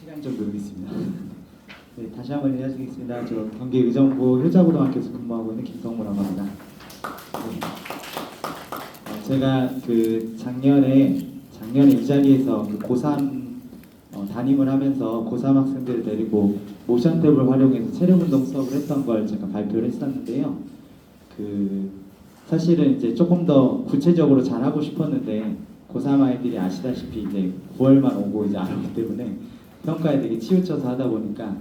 시간 좀 늘리겠습니다. 네, 다시 한번 인사드리겠습니다. 저 경기 의정부 효자고등학교에서 근무하고 있는 김성무라고 합니다. 네. 제가 그 작년에 이 자리에서 그 고3 담임을 하면서 고3 학생들을 데리고 모션탭을 활용해서 체력운동 수업을 했던 걸 제가 발표를 했었는데요. 그 사실은 이제 조금 더 구체적으로 잘하고 싶었는데 고3 아이들이 아시다시피 이제 9월만 오고 이제 안 오기 때문에 평가에 되게 치우쳐서 하다 보니까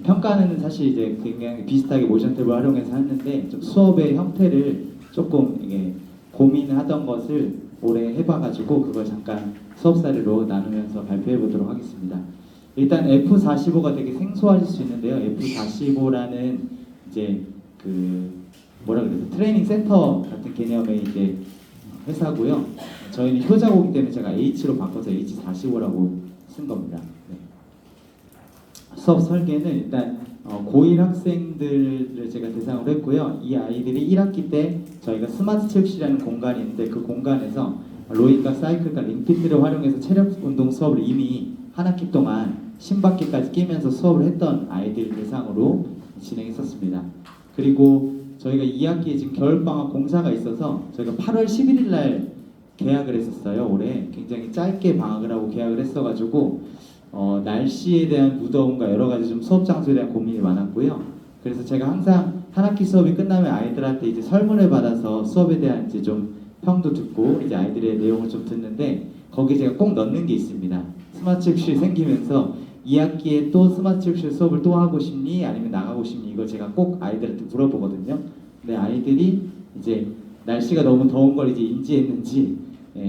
평가는 사실 이제 굉장히 비슷하게 모션탭을 활용해서 했는데 좀 수업의 형태를 조금 이게 고민하던 것을 올해 해봐가지고 그걸 잠깐 수업 사례로 나누면서 발표해 보도록 하겠습니다. 일단 F45가 되게 생소하실 수 있는데요. F45라는 이제 그 뭐라 그래요? 트레이닝 센터 같은 개념의 이제 회사고요. 저희는 효자고기 때문에 제가 H로 바꿔서 H45라고 쓴 겁니다. 네. 수업 설계는 일단 고1 학생들을 제가 대상으로 했고요. 이 아이들이 1학기 때 저희가 스마트 체육실이라는 공간이 있는데 그 공간에서 로잉과 사이클과 링피트를 활용해서 체력 운동 수업을 이미 한 학기 동안 신학기까지 끼면서 수업을 했던 아이들 대상으로 진행했었습니다. 그리고 저희가 2학기에 지금 겨울방학 공사가 있어서 저희가 8월 11일 날 계약을 했었어요. 올해 굉장히 짧게 방학을 하고 계약을 했어가지고 날씨에 대한 무더움과 여러 가지 좀 수업 장소에 대한 고민이 많았고요. 그래서 제가 항상 한 학기 수업이 끝나면 아이들한테 이제 설문을 받아서 수업에 대한 이제 좀 평도 듣고 이제 아이들의 내용을 좀 듣는데 거기에 제가 꼭 넣는 게 있습니다. 스마트 체육실이 생기면서 2학기에 또 스마트 체육실 수업을 또 하고 싶니? 아니면 나가고 싶니? 이걸 제가 꼭 아이들한테 물어보거든요. 근데 아이들이 이제 날씨가 너무 더운 걸 이제 인지했는지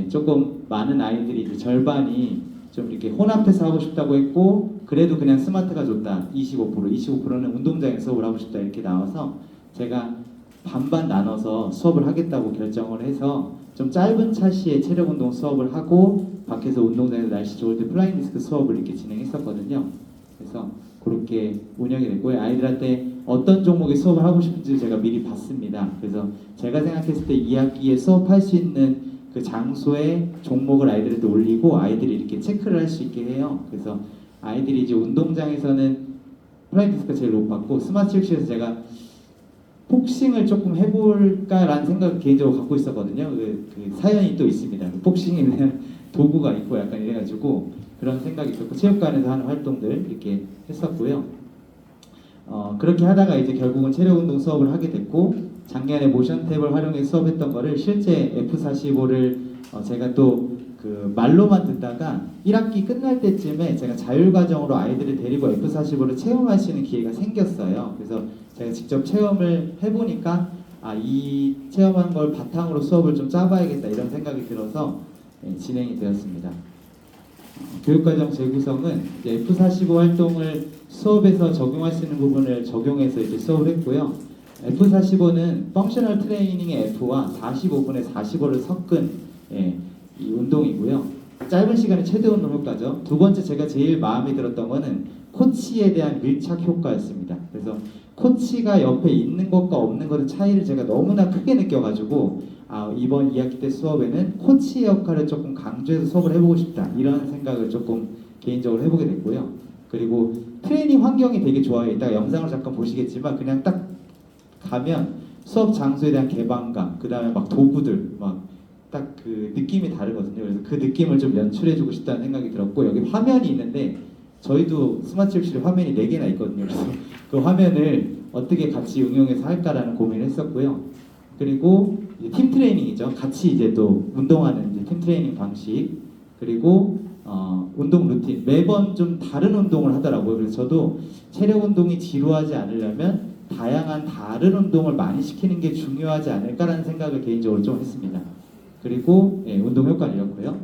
조금 많은 아이들이 이제 절반이 좀 이렇게 혼합해서 하고 싶다고 했고 그래도 그냥 스마트가 좋다 25%는 운동장에서 수업을 하고 싶다 이렇게 나와서 제가 반반 나눠서 수업을 하겠다고 결정을 해서 좀 짧은 차시에 체력 운동 수업을 하고 밖에서 운동장에서 날씨 좋을 때 플라잉 디스크 수업을 이렇게 진행했었거든요. 그래서 그렇게 운영이 됐고요. 아이들한테 어떤 종목의 수업을 하고 싶은지 제가 미리 봤습니다. 그래서 제가 생각했을 때 2학기에 수업할 수 있는 그 장소에 종목을 아이들한테 올리고 아이들이 이렇게 체크를 할 수 있게 해요. 그래서 아이들이 이제 운동장에서는 플라잉 디스크가 제일 높았고 스마트 체육실에서 제가 복싱을 조금 해볼까라는 생각을 개인적으로 갖고 있었거든요. 그 사연이 또 있습니다. 복싱에 대한 도구가 있고 약간 이래가지고 그런 생각이 있었고 체육관에서 하는 활동들 이렇게 했었고요. 그렇게 하다가 이제 결국은 체력운동 수업을 하게 됐고 작년에 모션탭을 활용해서 수업했던 거를 실제 F45를 제가 또 그 말로만 듣다가 1학기 끝날 때쯤에 제가 자율과정으로 아이들을 데리고 F45를 체험할 수 있는 기회가 생겼어요. 그래서 제가 직접 체험을 해보니까 이 체험한 걸 바탕으로 수업을 좀 짜봐야겠다 이런 생각이 들어서 진행이 되었습니다. 교육과정 재구성은 이제 F45 활동을 수업에서 적용할 수 있는 부분을 적용해서 이제 수업을 했고요. F45는 펑셔널 트레이닝의 F와 45분의 45를 섞은 이 운동이고요. 짧은 시간에 최대 운동 효과죠. 두 번째 제가 제일 마음에 들었던 거는 코치에 대한 밀착 효과였습니다. 그래서 코치가 옆에 있는 것과 없는 것의 차이를 제가 너무나 크게 느껴가지고 이번 2학기 때 수업에는 코치의 역할을 조금 강조해서 수업을 해보고 싶다 이런 생각을 조금 개인적으로 해보게 됐고요. 그리고 트레이닝 환경이 되게 좋아요. 이따가 영상을 잠깐 보시겠지만 그냥 딱 가면 수업 장소에 대한 개방감, 그 다음에 막 도구들 막 딱 그 느낌이 다르거든요. 그래서 그 느낌을 좀 연출해주고 싶다는 생각이 들었고 여기 화면이 있는데 저희도 스마트 체육실에 화면이 4개나 있거든요. 그래서 그 화면을 어떻게 같이 응용해서 할까라는 고민을 했었고요. 그리고 이제 팀 트레이닝이죠. 같이 이제 또 운동하는 이제 팀 트레이닝 방식 그리고 운동 루틴 매번 좀 다른 운동을 하더라고요. 그래서 저도 체력 운동이 지루하지 않으려면 다양한 다른 운동을 많이 시키는 게 중요하지 않을까라는 생각을 개인적으로 좀 했습니다. 그리고 운동 효과를 잃었고요.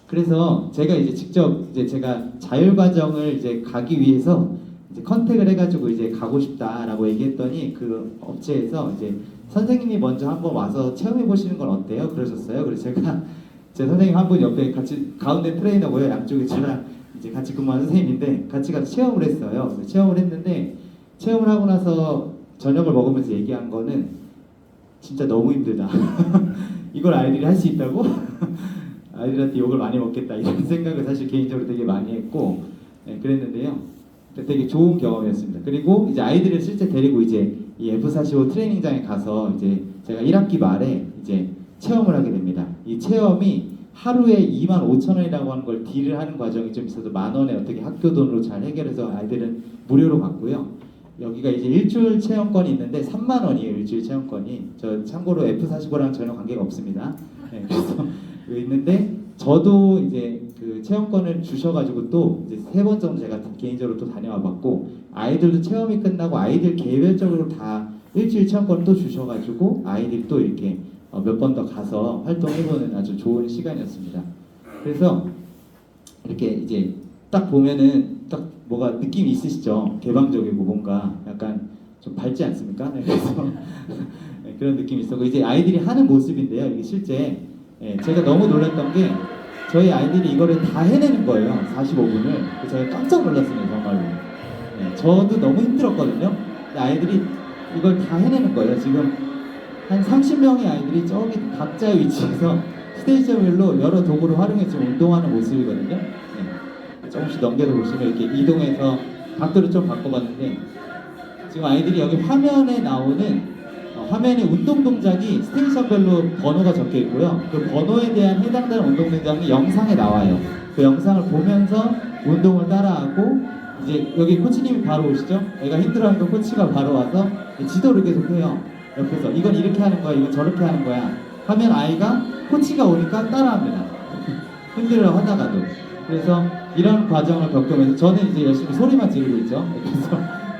그래서 제가 이제 직접 제가 자율과정을 이제 가기 위해서 이제 컨택을 해가지고 이제 가고 싶다라고 얘기했더니 그 업체에서 이제 선생님이 먼저 한번 와서 체험해 보시는 건 어때요? 그러셨어요. 그래서 제가 제 선생님 한 분 옆에 같이 가운데 트레이너고요. 양쪽에 저랑 이제 같이 근무하는 선생님인데 같이 가서 체험을 했어요. 체험을 했는데 체험을 하고 나서 저녁을 먹으면서 얘기한 거는 진짜 너무 힘들다. 이걸 아이들이 할 수 있다고? 아이들한테 욕을 많이 먹겠다 이런 생각을 사실 개인적으로 되게 많이 했고 그랬는데요. 되게 좋은 경험이었습니다. 그리고 이제 아이들을 실제 데리고 이제 이 F45 트레이닝장에 가서 이제 제가 1학기 말에 이제 체험을 하게 됩니다. 이 체험이 하루에 25,000원이라고 하는 걸 딜을 하는 과정이 좀 있어서 10,000원에 어떻게 학교 돈으로 잘 해결해서 아이들은 무료로 받고요. 여기가 이제 일주일 체험권이 있는데 30,000원이에요. 일주일 체험권이. 저 참고로 F45랑 전혀 관계가 없습니다. 그래서 있는데 저도 이제 그 체험권을 주셔가지고 또 이제 3번 정도 제가 개인적으로 또 다녀와봤고 아이들도 체험이 끝나고 아이들 개별적으로 다 일주일 체험권을 또 주셔가지고 아이들이 또 이렇게 몇 번 더 가서 활동해보는 아주 좋은 시간이었습니다. 그래서 이렇게 이제 딱 보면은 딱 뭐가 느낌이 있으시죠? 개방적이고 뭔가 약간 좀 밝지 않습니까? 그래서 그런 느낌이 있었고 이제 아이들이 하는 모습인데요. 이게 실제 제가 너무 놀랐던 게 저희 아이들이 이거를 다 해내는 거예요. 45분을. 제가 깜짝 놀랐습니다. 정말로. 저도 너무 힘들었거든요. 근데 아이들이 이걸 다 해내는 거예요. 지금 한 30명의 아이들이 저기 각자의 위치에서 스테이션별로 여러 도구를 활용해 지금 운동하는 모습이거든요. 조금씩 넘겨서 보시면 이렇게 이동해서 각도를 좀 바꿔봤는데 지금 아이들이 여기 화면에 나오는 화면에 운동 동작이 스테이션별로 번호가 적혀 있고요. 그 번호에 대한 해당되는 운동 동작이 영상에 나와요. 그 영상을 보면서 운동을 따라하고 이제 여기 코치님이 바로 오시죠? 애가 힘들어하는 거 코치가 바로 와서 지도를 계속 해요. 옆에서 이건 이렇게 하는 거야, 이건 저렇게 하는 거야 하면 아이가 코치가 오니까 따라합니다. 힘들어 하다가도. 그래서 이런 과정을 겪으면서 저는 이제 열심히 소리만 지르고 있죠. 그래서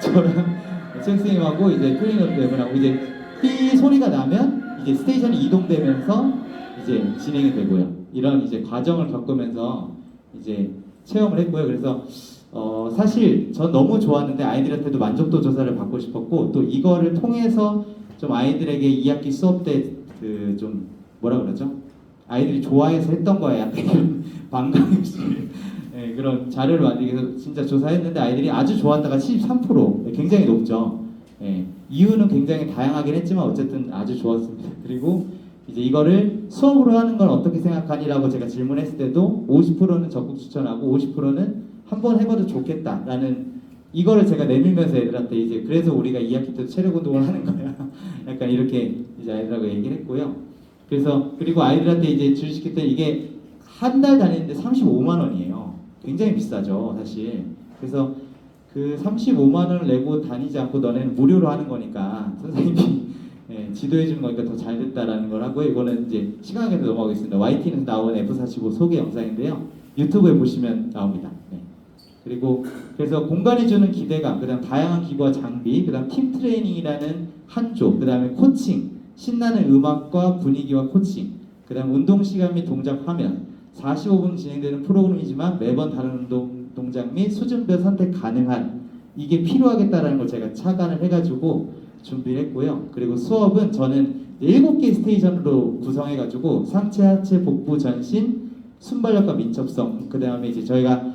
저랑 선생님하고 이제 트레이너도 되고 이제 삐 소리가 나면 이제 스테이션이 이동되면서 이제 진행이 되고요. 이런 이제 과정을 겪으면서 이제 체험을 했고요. 그래서 사실 전 너무 좋았는데 아이들한테도 만족도 조사를 받고 싶었고 또 이거를 통해서 좀 아이들에게 2학기 수업 때 그 좀 뭐라 그러죠? 아이들이 좋아해서 했던 거에 약간 반감식 그런 자료를 만들기 위해서 진짜 조사했는데 아이들이 아주 좋았다가 73% 굉장히 높죠. 이유는 굉장히 다양하긴 했지만 어쨌든 아주 좋았습니다. 그리고 이제 이거를 수업으로 하는 건 어떻게 생각하니라고 제가 질문했을 때도 50%는 적극 추천하고 50%는 한번 해봐도 좋겠다라는 이거를 제가 내밀면서 애들한테 이제 그래서 우리가 2학기 때도 체력 운동을 하는 거야. 약간 이렇게 이제 아이들하고 얘기를 했고요. 그래서 그리고 아이들한테 이제 주식할 때 이게 한 달 다니는데 35만 원이에요. 굉장히 비싸죠, 사실. 그래서 그 35만 원을 내고 다니지 않고 너네는 무료로 하는 거니까 선생님이 지도해 주는 거니까 더 잘 됐다라는 걸 하고 이거는 이제 시간에서 넘어가겠습니다. YT에서 나온 F45 소개 영상인데요. 유튜브에 보시면 나옵니다. 그리고 그래서 공간에 주는 기대감, 그다음 다양한 기구와 장비, 그다음 팀 트레이닝이라는 한조, 그다음에 코칭, 신나는 음악과 분위기와 코칭, 그다음 운동 시간 및 동작 화면, 45분 진행되는 프로그램이지만 매번 다른 운동 동작 및 수준별 선택 가능한 이게 필요하겠다라는 걸 제가 착안을 해가지고 준비를 했고요. 그리고 수업은 저는 7개 스테이션으로 구성해가지고 상체, 하체, 복부, 전신, 순발력과 민첩성, 그 다음에 이제 저희가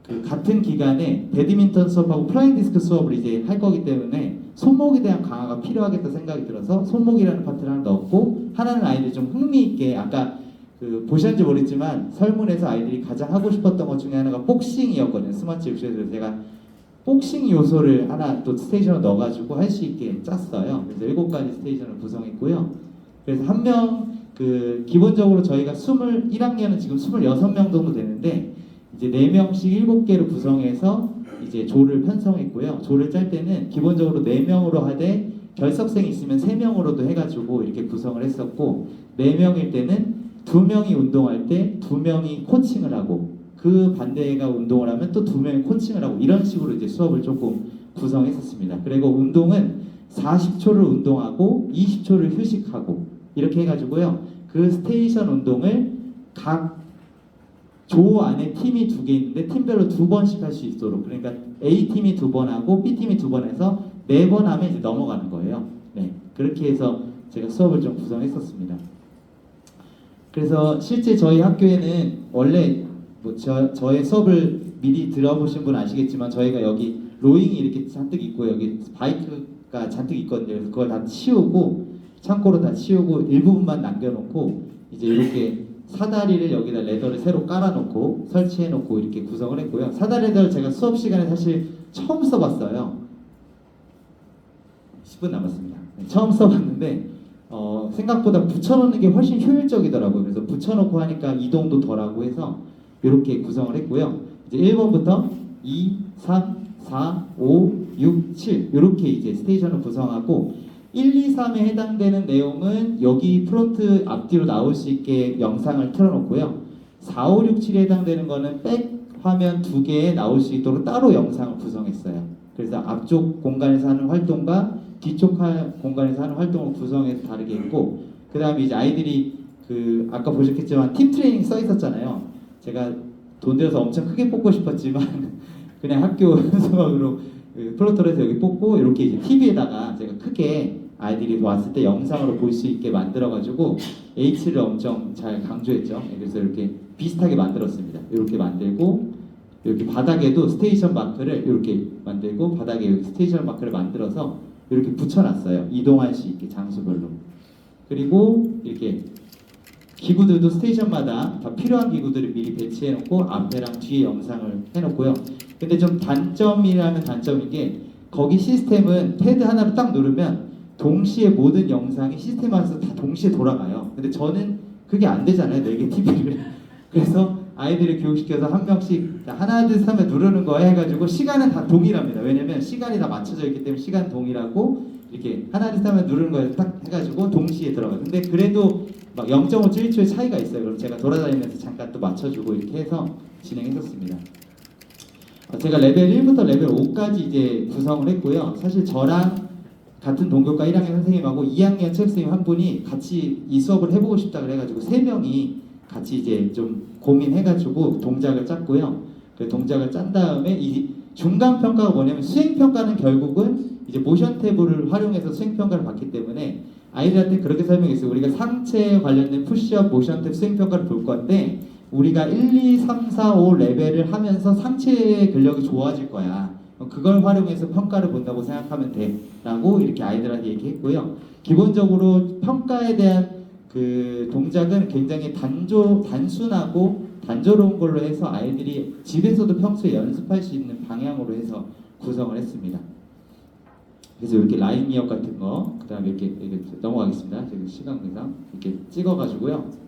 그 같은 기간에 배드민턴 수업하고 플라잉 디스크 수업을 이제 할 거기 때문에 손목에 대한 강화가 필요하겠다 생각이 들어서 손목이라는 파트를 하나 넣었고 하나는 아이들이 좀 흥미있게 아까 그 보셨는지 모르겠지만 설문에서 아이들이 가장 하고 싶었던 것 중에 하나가 복싱이었거든요. 스마트 입시에서 제가 복싱 요소를 하나 또 스테이션을 넣어가지고 할 수 있게 짰어요. 그래서 7가지 스테이션을 구성했고요. 그래서 한 명 그 기본적으로 저희가 1학년은 지금 26명 정도 되는데 이제 4명씩 7개로 구성해서 이제 조를 편성했고요. 조를 짤 때는 기본적으로 4명으로 하되 결석생이 있으면 3명으로도 해가지고 이렇게 구성을 했었고 4명일 때는 2명이 운동할 때 2명이 코칭을 하고 그 반대가 운동을 하면 또 2명이 코칭을 하고 이런 식으로 이제 수업을 조금 구성했었습니다. 그리고 운동은 40초를 운동하고 20초를 휴식하고 이렇게 해가지고요. 그 스테이션 운동을 각 조 안에 팀이 2개 있는데 팀별로 2번씩 할 수 있도록 그러니까 A팀이 2번 하고 B팀이 2번 해서 4번 하면 이제 넘어가는 거예요. 그렇게 해서 제가 수업을 좀 구성했었습니다. 그래서 실제 저희 학교에는 원래 뭐 저의 수업을 미리 들어보신 분 아시겠지만 저희가 여기 로잉이 이렇게 잔뜩 있고 여기 바이크가 잔뜩 있거든요. 그래서 그걸 다 치우고 창고로 다 치우고 일부분만 남겨놓고 이제 이렇게 사다리를 여기다 레더를 새로 깔아놓고 설치해놓고 이렇게 구성을 했고요. 사다리 레더를 제가 수업 시간에 사실 처음 써봤어요. 10분 남았습니다. 네, 처음 써봤는데 생각보다 붙여놓는 게 훨씬 효율적이더라고요. 그래서 붙여놓고 하니까 이동도 덜하고 해서 이렇게 구성을 했고요. 이제 1번부터 2, 3, 4, 5, 6, 7 이렇게 이제 스테이션을 구성하고 1, 2, 3에 해당되는 내용은 여기 프론트 앞뒤로 나올 수 있게 영상을 틀어놓고요. 4, 5, 6, 7에 해당되는 거는 백 화면 2개에 나올 수 있도록 따로 영상을 구성했어요. 그래서 앞쪽 공간에서 하는 활동과 뒤쪽 공간에서 하는 활동을 구성해서 다르게 했고, 그 다음에 이제 아이들이 그 아까 보셨겠지만 팀 트레이닝 써 있었잖아요. 제가 돈 들여서 엄청 크게 뽑고 싶었지만 그냥 학교 수학으로 플로터에서 여기 뽑고 이렇게 이제 TV에다가 제가 크게 아이들이 왔을 때 영상으로 볼 수 있게 만들어가지고 H를 엄청 잘 강조했죠. 그래서 이렇게 비슷하게 만들었습니다. 이렇게 만들고 이렇게 바닥에도 스테이션 마크를 이렇게 만들고 바닥에 스테이션 마크를 만들어서 이렇게 붙여놨어요. 이동할 수 있게 장소별로. 그리고 이렇게 기구들도 스테이션마다 다 필요한 기구들을 미리 배치해놓고 앞에랑 뒤에 영상을 해놓고요. 근데 좀 단점이라면 단점인 게 거기 시스템은 패드 하나로 딱 누르면 동시에 모든 영상이 시스템 안에서 다 동시에 돌아가요. 근데 저는 그게 안 되잖아요. 4개 TV를. 그래서 아이들을 교육시켜서 한 명씩 하나 둘 셋 하면 누르는 거 해가지고 시간은 다 동일합니다. 왜냐면 시간이 다 맞춰져 있기 때문에 시간 동일하고 이렇게 하나 둘 셋 하면 누르는 거에 딱 해가지고 동시에 들어가요. 근데 그래도 막 0.5초 1초의 차이가 있어요. 그럼 제가 돌아다니면서 잠깐 또 맞춰주고 이렇게 해서 진행했었습니다. 제가 레벨 1부터 레벨 5까지 이제 구성을 했고요. 사실 저랑 같은 동교과 1학년 선생님하고 2학년 체육선생님 한 분이 같이 이 수업을 해보고 싶다 그래가지고 3명이 같이 이제 좀 고민해가지고 동작을 짰고요. 그 동작을 짠 다음에 이 중간 평가가 뭐냐면 수행 평가는 결국은 이제 모션 탭을 활용해서 수행 평가를 받기 때문에 아이들한테 그렇게 설명했어요. 우리가 상체 관련된 푸시업, 모션 탭 수행 평가를 볼 건데 우리가 1, 2, 3, 4, 5 레벨을 하면서 상체 근력이 좋아질 거야. 그걸 활용해서 평가를 본다고 생각하면 돼 라고 이렇게 아이들한테 얘기했고요. 기본적으로 평가에 대한 그 동작은 굉장히 단순하고 단조로운 걸로 해서 아이들이 집에서도 평소에 연습할 수 있는 방향으로 해서 구성을 했습니다. 그래서 이렇게 라인 미업 같은 거, 그 다음에 이렇게 넘어가겠습니다. 지금 시간 관계상 이렇게 찍어가지고요.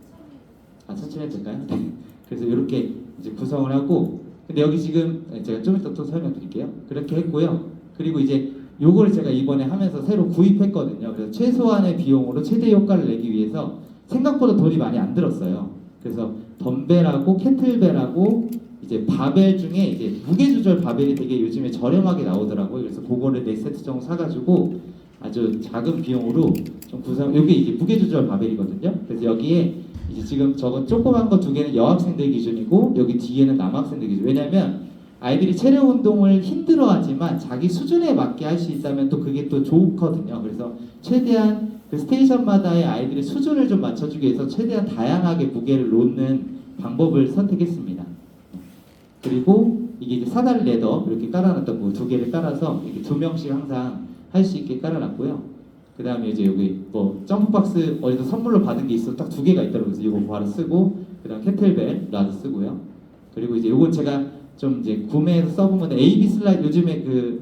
천천히 해도 될까요? 네. 그래서 이렇게 이제 구성을 하고, 근데 여기 지금 제가 좀 이따 또 설명드릴게요. 그렇게 했고요. 그리고 이제 요거를 제가 이번에 하면서 새로 구입했거든요. 그래서 최소한의 비용으로 최대 효과를 내기 위해서 생각보다 돈이 많이 안 들었어요. 그래서 덤벨하고 캐틀벨하고 이제 바벨 중에 이제 무게 조절 바벨이 되게 요즘에 저렴하게 나오더라고요. 그래서 그거를 4세트 정도 사가지고 아주 작은 비용으로 좀 구성. 여기 이제 무게 조절 바벨이거든요. 그래서 여기에 이제 지금 저거 조그만 거 2개는 여학생들 기준이고 여기 뒤에는 남학생들 기준. 왜냐면 아이들이 체력 운동을 힘들어하지만 자기 수준에 맞게 할 수 있다면 또 그게 또 좋거든요. 그래서 최대한 그 스테이션마다의 아이들의 수준을 좀 맞춰주기 위해서 최대한 다양하게 무게를 놓는 방법을 선택했습니다. 그리고 이게 이제 사다리 레더 이렇게 깔아놨던 거 2개를 깔아서 이렇게 2명씩 항상 할 수 있게 깔아놨고요. 그 다음에 이제 여기 뭐 점프박스 어디서 선물로 받은 게 있어 딱 2개가 있더라고요. 그래서 이거 바로 쓰고 그 다음 캐틀벨 라도 쓰고요. 그리고 이제 요건 제가 좀 이제 구매해서 써본 건데 AB 슬라이드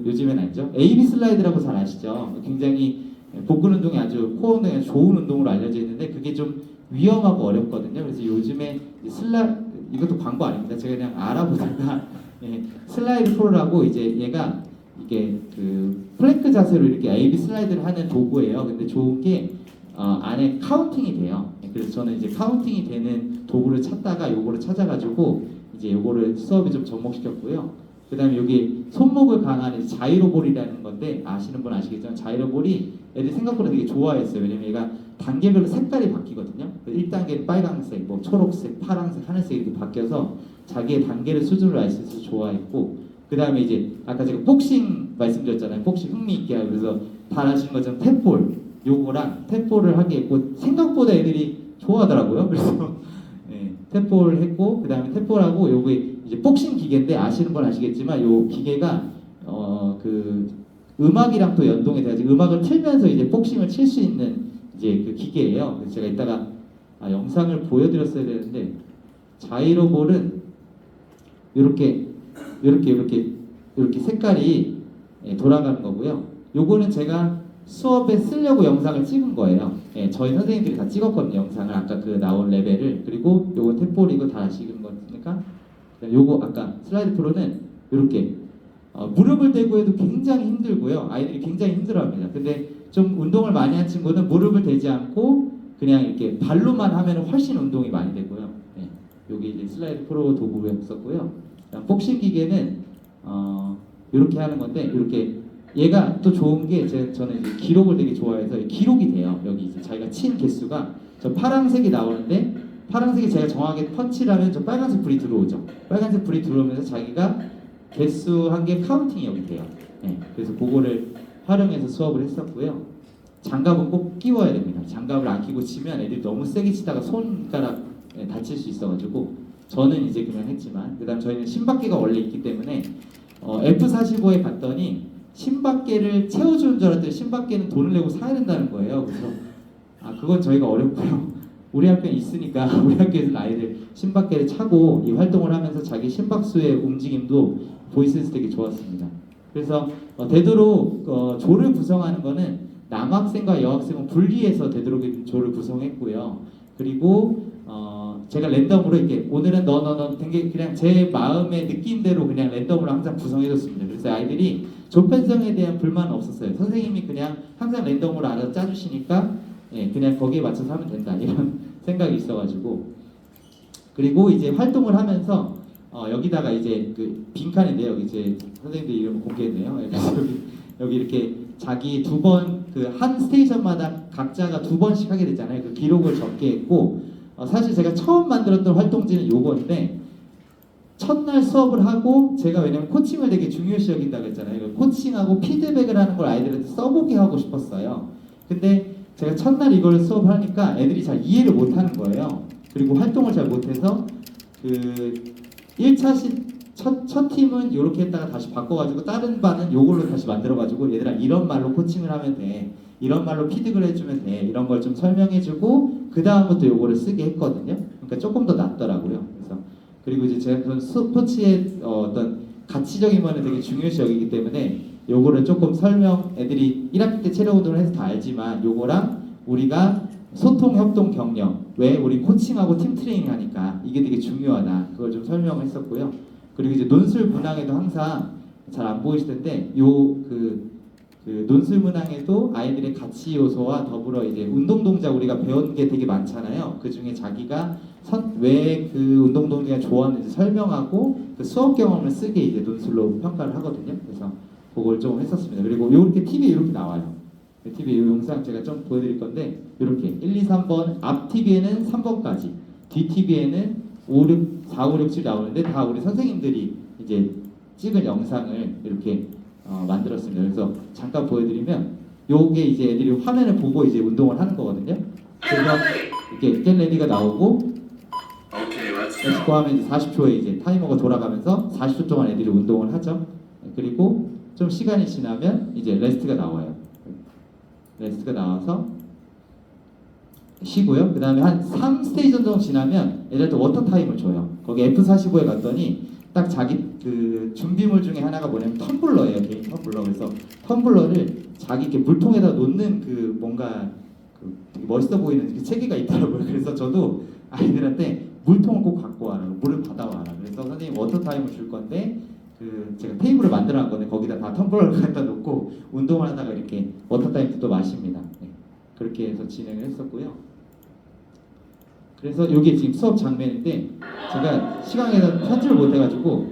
요즘엔 알죠? AB 슬라이드라고 잘 아시죠? 굉장히 복근 운동이 아주 코어 운동에 좋은 운동으로 알려져 있는데 그게 좀 위험하고 어렵거든요. 그래서 요즘에 이것도 광고 아닙니다. 제가 그냥 알아보다가 슬라이드 프로라고 이제 얘가 이게 그 플랭크 자세로 이렇게 AB 슬라이드를 하는 도구예요. 근데 좋은 게 안에 카운팅이 돼요. 그래서 저는 이제 카운팅이 되는 도구를 찾다가 요거를 찾아가지고 이제 요거를 수업에 좀 접목시켰고요. 그 다음에 여기 손목을 강화하는 자이로볼이라는 건데 아시는 분 아시겠지만 자이로볼이 애들이 생각보다 되게 좋아했어요. 왜냐면 얘가 단계별로 색깔이 바뀌거든요. 1단계는 빨강색, 뭐 초록색, 파란색, 하늘색 이렇게 바뀌어서 자기의 단계를 수준을 알 수 있어서 좋아했고 그 다음에 이제 아까 제가 복싱 말씀드렸잖아요. 복싱 흥미있게 하고 그래서 다 아시는 것처럼 탭볼 요거랑 탭볼을 하게 했고 생각보다 애들이 좋아하더라고요. 그래서 탭볼 했고 그 다음에 탭볼하고 요게 이제 복싱 기계인데 아시는 분 아시겠지만 요 기계가 그 음악이랑 또 연동이 돼가지고 음악을 틀면서 이제 복싱을 칠 수 있는 이제 그 기계예요. 그래서 제가 이따가 영상을 보여드렸어야 되는데 자이로볼은 이렇게 색깔이 돌아가는 거고요. 요거는 제가 수업에 쓰려고 영상을 찍은 거예요. 저희 선생님들이 다 찍었거든요. 영상을 아까 그 나온 레벨을. 그리고 요거 템포 이거 다 아시는 거니까 요거 아까 슬라이드 프로는 이렇게 무릎을 대고 해도 굉장히 힘들고요. 아이들이 굉장히 힘들어합니다. 근데 좀 운동을 많이 한 친구는 무릎을 대지 않고 그냥 이렇게 발로만 하면 훨씬 운동이 많이 되고요. 여기 이제 슬라이드 프로 도구였었고요. 복싱 기계는 이렇게 하는 건데 이렇게 얘가 또 좋은 게 저는 이제 기록을 되게 좋아해서 기록이 돼요. 여기 이제 자기가 친 개수가 저 파란색이 나오는데 파란색이 제가 정확하게 펀치를 하면 저 빨간색 불이 들어오죠. 빨간색 불이 들어오면서 자기가 개수 한 개 카운팅이 여기 돼요. 그래서 그거를 활용해서 수업을 했었고요. 장갑은 꼭 끼워야 됩니다. 장갑을 안 끼고 치면 애들이 너무 세게 치다가 손가락 다칠 수 있어가지고 저는 이제 그냥 했지만 그다음 저희는 심박계가 원래 있기 때문에 F45에 갔더니 심박계를 채워주는 줄 알았더니 심박계는 돈을 내고 사야 된다는 거예요. 그래서 그건 저희가 어렵고요. 우리 학교에 있으니까 우리 학교에서는 아이들 심박계를 차고 이 활동을 하면서 자기 심박수의 움직임도 보이스에서 되게 좋았습니다. 그래서 되도록 조를 구성하는 거는 남학생과 여학생은 분리해서 되도록 조를 구성했고요. 그리고 제가 랜덤으로 이렇게 오늘은 너 그냥 제 마음의 느낌대로 그냥 랜덤으로 항상 구성해줬습니다. 그래서 아이들이 조 편성에 대한 불만은 없었어요. 선생님이 그냥 항상 랜덤으로 알아서 짜주시니까 그냥 거기에 맞춰서 하면 된다 이런 생각이 있어가지고 그리고 이제 활동을 하면서 여기다가 이제 그 빈칸인데요. 여기 이제 선생님들 이름 공개했네요. 여기 이렇게 자기 두 번 그 한 스테이션마다 각자가 두 번씩 하게 되잖아요. 그 기록을 적게 했고 사실 제가 처음 만들었던 활동지는 요건데 첫날 수업을 하고 제가 왜냐면 코칭을 되게 중요시 여긴다고 했잖아요. 코칭하고 피드백을 하는 걸 아이들한테 써보게 하고 싶었어요. 근데 제가 첫날 이걸 수업을 하니까 애들이 잘 이해를 못하는 거예요. 그리고 활동을 잘 못해서 그 1차 첫 팀은 이렇게 했다가 다시 바꿔가지고 다른 반은 요걸로 다시 만들어가지고 얘들아 이런 말로 코칭을 하면 돼, 이런 말로 피드백을 해주면 돼, 이런 걸 좀 설명해주고 그 다음부터 요거를 쓰게 했거든요. 그러니까 조금 더 낫더라고요. 그래서 그리고 이제 제가 그런 스포츠의 어떤 가치적인 면을 되게 중요시 여기기 때문에 요거를 조금 설명 애들이 1학기 때 체력 운동을 해서 다 알지만 요거랑 우리가 소통, 협동, 격려 왜 우리 코칭하고 팀 트레이닝 하니까 이게 되게 중요하다 그걸 좀 설명을 했었고요. 그리고 이제 논술 문항에도 항상 잘 안 보이실 텐데 그 논술 문항에도 아이들의 가치 요소와 더불어 이제 운동 동작 우리가 배운 게 되게 많잖아요. 그 중에 자기가 왜 그 운동 동작이 좋았는지 설명하고 그 수업 경험을 쓰게 이제 논술로 평가를 하거든요. 그래서 그걸 좀 했었습니다. 그리고 이렇게 TV에 이렇게 나와요. TV에 이 영상 제가 좀 보여드릴 건데 이렇게 1, 2, 3번 앞 TV에는 3번까지 뒤 TV에는 5, 6, 4, 5, 6, 7 나오는데 다 우리 선생님들이 이제 찍은 영상을 이렇게 만들었습니다. 그래서 잠깐 보여드리면 요게 이제 애들이 화면을 보고 이제 운동을 하는 거거든요. 그래서 이렇게 겟 레디가 나오고 엑스코 하면 이제 40초에 이제 타이머가 돌아가면서 40초 동안 애들이 운동을 하죠. 그리고 좀 시간이 지나면 이제 레스트가 나와요. 레스트가 나와서 쉬고요. 그 다음에 한 3스테이지 정도 지나면 애들한테 워터 타임을 줘요. 거기 F45에 갔더니 딱 자기 그 준비물 중에 하나가 뭐냐면 텀블러예요. 개인 텀블러. 그래서 텀블러를 자기 이렇게 물통에다 놓는 그 뭔가 그 되게 멋있어 보이는 그 체계가 있더라고요. 그래서 저도 아이들한테 물통을 꼭 갖고 와라. 물을 받아와라. 그래서 선생님 워터 타임을 줄 건데 그 제가 테이블을 만들어 놨 건데 거기다 다 텀블러를 갖다 놓고 운동을 하다가 이렇게 워터 타임도 또 마십니다. 그렇게 해서 진행을 했었고요. 그래서 이게 지금 수업 장면인데 제가 시간에서 편집을 못해가지고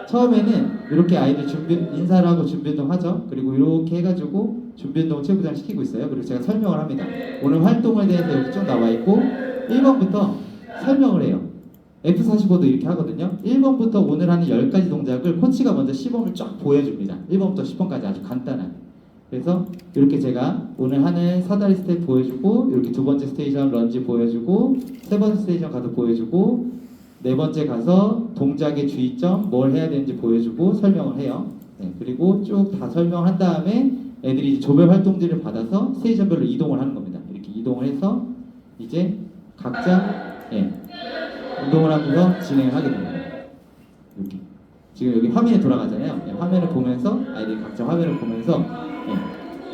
처음에는 이렇게 아이들 인사를 하고 준비운동 하죠. 그리고 이렇게 해가지고 준비운동 체육부장 시키고 있어요. 그리고 제가 설명을 합니다. 오늘 활동에 대해서 이렇게 쭉 나와 있고 1번부터 설명을 해요. F45도 이렇게 하거든요. 1번부터 오늘 하는 10가지 동작을 코치가 먼저 시범을 쫙 보여줍니다. 1번부터 10번까지 아주 간단하게. 그래서 이렇게 제가 오늘 하는 사다리 스텝 보여주고 이렇게 두 번째 스테이션 런지 보여주고 세 번째 스테이션 가서 보여주고 네 번째 가서 동작의 주의점 뭘 해야 되는지 보여주고 설명을 해요. 그리고 쭉 다 설명한 다음에 애들이 조별 활동지를 받아서 스테이션별로 이동을 하는 겁니다. 이렇게 이동을 해서 이제 각자 운동을 하면서 진행을 하게 됩니다. 이렇게 지금 여기 화면에 돌아가잖아요. 화면을 보면서 아이들이 각자 화면을 보면서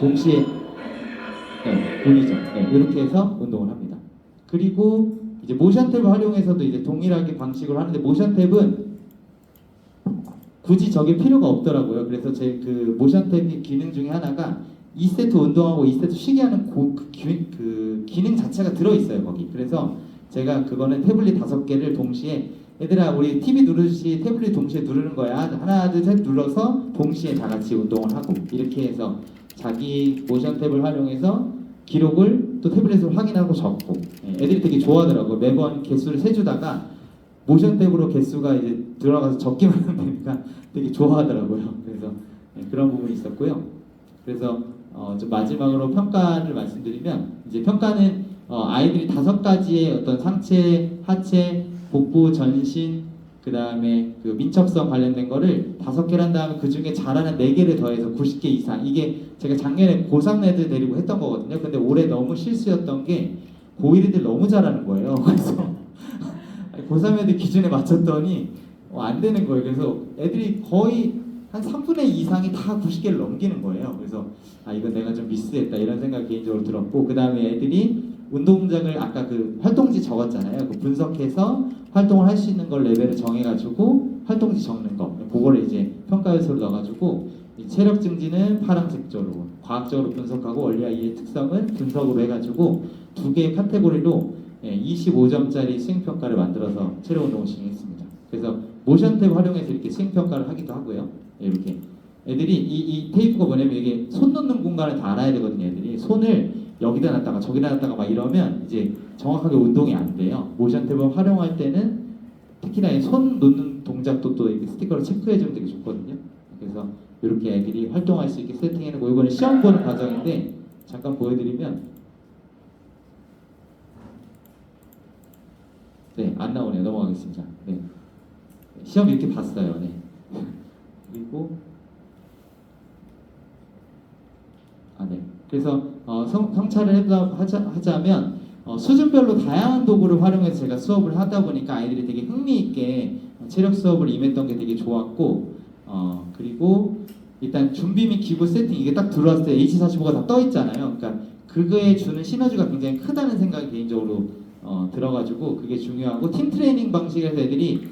동시에 돌리죠. 이렇게 해서 운동을 합니다. 그리고 이제 모션 탭을 활용해서도 이제 동일하게 방식으로 하는데 모션 탭은 굳이 저게 필요가 없더라고요. 그래서 제 그 모션 탭의 기능 중에 하나가 2세트 운동하고 2세트 쉬게 하는 그 기능 자체가 들어있어요 거기. 그래서 제가 그거는 태블릿 5개를 동시에 얘들아 우리 TV 누르듯이 태블릿 동시에 누르는 거야. 하나 둘 셋 눌러서 동시에 다 같이 운동을 하고 이렇게 해서 자기 모션 탭을 활용해서 기록을 또 태블릿으로 확인하고 적고 애들이 되게 좋아하더라고요. 매번 개수를 세주다가 모션 탭으로 개수가 이제 들어가서 적기만 하면 되니까 되게 좋아하더라고요. 그래서 그런 부분이 있었고요. 그래서 좀 마지막으로 평가를 말씀드리면 이제 평가는 아이들이 5가지의 어떤 상체, 하체, 복부, 전신, 그 다음에 그 민첩성 관련된 거를 5개를 한 다음에 그 중에 잘하는 4개를 더해서 90개 이상. 이게 제가 작년에 고3 애들 데리고 했던 거거든요. 근데 올해 너무 실수였던 게 고1 애들 너무 잘하는 거예요. 그래서 고3 애들 기준에 맞췄더니 안 되는 거예요. 그래서 애들이 거의 한 3분의 2 이상이 다 90개를 넘기는 거예요. 그래서 이건 내가 좀 미스했다 이런 생각이 개인적으로 들었고 그 다음에 애들이 운동 동작을 아까 그 활동지 적었잖아요. 그 분석해서 활동을 할 수 있는 걸 레벨을 정해가지고 활동지 적는 거 그거를 이제 평가 요소로 넣어가지고 이 체력 증진은 파란색조로 과학적으로 분석하고 원리와 이해 특성은 분석으로 해가지고 2개의 카테고리로 25점짜리 수행평가를 만들어서 체력 운동을 진행했습니다. 그래서 모션 탭 활용해서 이렇게 수행평가를 하기도 하고요. 이렇게 애들이 이 테이프가 뭐냐면 이게 손 놓는 공간을 다 알아야 되거든요. 애들이 손을 여기다 놨다가 저기다 놨다가 막 이러면 이제 정확하게 운동이 안 돼요. 모션 탭을 활용할 때는 특히나 이 손 놓는 동작도 또 이렇게 스티커로 체크해주면 되게 좋거든요. 그래서 이렇게 애들이 활동할 수 있게 세팅해놓고 이거는 시험 보는 과정인데 잠깐 보여드리면 안 나오네요. 넘어가겠습니다. 시험 이렇게 봤어요. 그리고 그래서 성찰을 하자면 수준별로 다양한 도구를 활용해서 제가 수업을 하다 보니까 아이들이 되게 흥미있게 체력 수업을 임했던 게 되게 좋았고 그리고 일단 준비 및 기구 세팅 이게 딱 들어왔을 때 H45가 다 떠 있잖아요. 그러니까 그거에 주는 시너지가 굉장히 크다는 생각이 개인적으로 들어가지고 그게 중요하고 팀 트레이닝 방식에서 애들이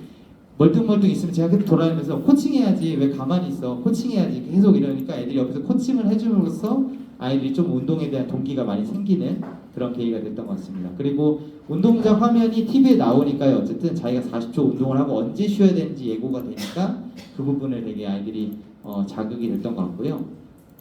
멀뚱멀뚱 있으면 제가 계속 돌아다니면서 코칭해야지 왜 가만히 있어 코칭해야지 계속 이러니까 애들이 옆에서 코칭을 해줌으로써 아이들이 좀 운동에 대한 동기가 많이 생기는 그런 계기가 됐던 것 같습니다. 그리고 운동장 화면이 TV에 나오니까요. 어쨌든 자기가 40초 운동을 하고 언제 쉬어야 되는지 예고가 되니까 그 부분을 되게 아이들이 자극이 됐던 것 같고요.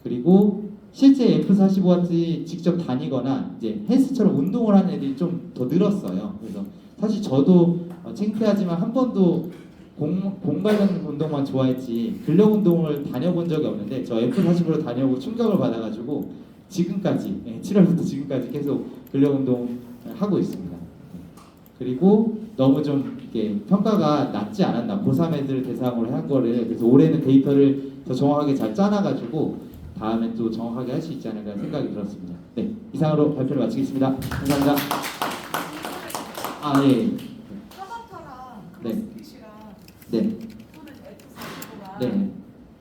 그리고 실제 F45 직접 다니거나 이제 헬스처럼 운동을 하는 애들이 좀 더 늘었어요. 그래서 사실 저도 창피하지만 한 번도 공 관련 운동만 좋아했지 근력 운동을 다녀본 적이 없는데 저 F40으로 다녀보고 충격을 받아가지고 지금까지 7월부터 지금까지 계속 근력 운동 하고 있습니다. 그리고 너무 좀 이렇게 평가가 낮지 않았나 고3 애들 대상으로 한 거를 그래서 올해는 데이터를 더 정확하게 잘 짜놔가지고 다음에 또 정확하게 할 수 있지 않을까 생각이 들었습니다. 이상으로 발표를 마치겠습니다. 감사합니다. 타바타랑 네. 크로스핏이랑 네. 또는 F45가 네.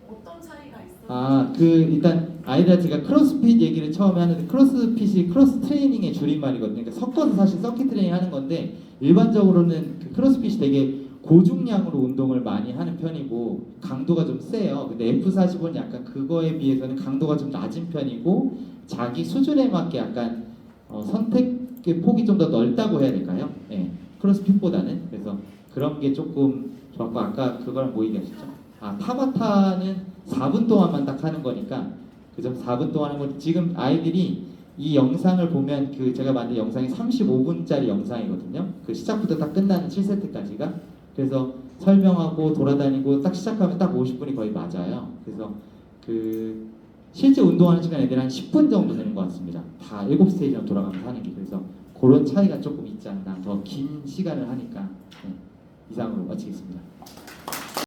어떤 차이가 있어요? 그 일단 아이들 제가 크로스핏 얘기를 처음에 하는데 크로스핏이 크로스 트레이닝의 줄임말이거든요. 그러니까 섞어서 사실 서킷 트레이닝 하는 건데 일반적으로는 그 크로스핏이 되게 고중량으로 운동을 많이 하는 편이고 강도가 좀 세요. 근데 F45는 약간 그거에 비해서는 강도가 좀 낮은 편이고 자기 수준에 맞게 약간 선택의 폭이 좀 더 넓다고 해야 될까요? 크로스핏보다는. 그래서 그런 게 조금 좋았고 아까 그거랑 뭐 얘기하셨죠? 타바타는 4분 동안만 딱 하는 거니까 그죠? 4분 동안 하는 거 지금 아이들이 이 영상을 보면 그 제가 만든 영상이 35분짜리 영상이거든요. 그 시작부터 딱 끝나는 7세트까지가 그래서 설명하고 돌아다니고 딱 시작하면 딱 50분이 거의 맞아요. 그래서 그 실제 운동하는 시간 애들 한 10분 정도 되는 것 같습니다. 다 7스테이지로 돌아가면서 하는 게 그래서 그런 차이가 조금 있지 않나 더 긴 시간을 하니까 이상으로 마치겠습니다.